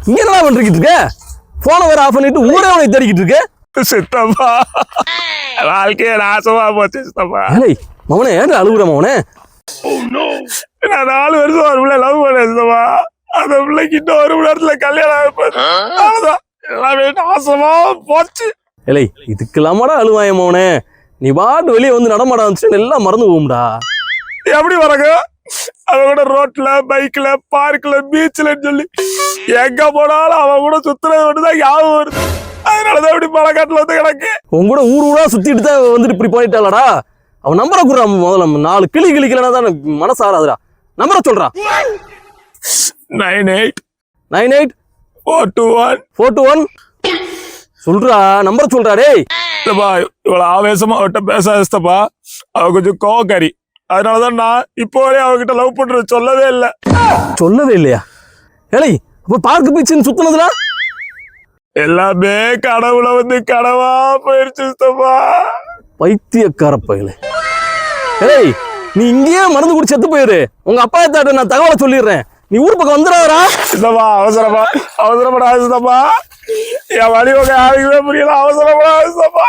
இங்க என்ன பண்ணிக்கிட்டு இருக்க? போனை வேற ஆஃப் பண்ணிட்டு ஊரே உனக்கு தேடிக்கிட்டு இருக்கு. சித்தப்பா வாழ்க்கைய நாசமா போச்சு சித்தப்பா. ஏய் மவனே, ஏன்டா அழுகுற மவனே? நான் 4 வருஷம் ஒரு பிள்ளை லவ் பண்ணேன் சித்தப்பா. அந்த பிள்ளைக்கு இன்னும் 1 மணி நேரத்துல கல்யாணம் ஆகப்போகுது. அவ்வளவுதான், எல்லாமே நாசமா போச்சு. ஏலே இதுக்கெல்லாமாடா அழுவாய மவனே? நீ பாட்டு வெளியே வந்து நடமாட வந்துச்சு எல்லாம் மறந்து போகும்டா. எப்படி வரங்க அவன் கூட ரோட்ல பைக்ல பார்க்ல பீச்ல சொல்லி எங்க போனாலும் அவன் கூட சுத்துறது மட்டும்தான் ஞாபகம் வருது. அதனாலதான் இப்படி மழைக்காட்டுல வந்து கிடக்கு. உன் கூட ஊர் ஊரா சுத்திட்டு தான் வந்துட்டு இப்படி பண்ணிட்டாளடா. அவன் நம்பரை குடுறா முதல்ல. 4 கிளி கிளிக்கலன்னா தான் மனசு ஆறாதுடா. நம்பரை சொல்றா. 98 421 சொல்றா, நம்பரை சொல்றா. டேய் இவ்வளவு ஆவேசமா அவட்ட பேசாதப்பா. அவ கொஞ்சம் கோவக்காரி. அதனாலதான் நான் இப்போ அவகிட்ட லவ் பண்றது சொல்லவே இல்லை. சொல்லவே இல்லையா? ஏலே அப்ப பார்க்க பீச்சுன்னு சுத்தினதுல எல்லாமே கடவுளை வந்து கடவா போயிருச்சுப்பா. பைத்தியக்கார பயலே. ஏய் நீ இங்கேயே மருந்து குடி செத்து போயிரு. உங்க அப்பா தாட்ட நான் தகவலை சொல்லிடுறேன். நீ ஊர் பக்கம் வந்துடாதா? சித்தப்பா அவசரப்படாது சித்தப்பா. என் வழி உங்க யாருக்குமே புரியல. அவசரப்படாது சித்தப்பா.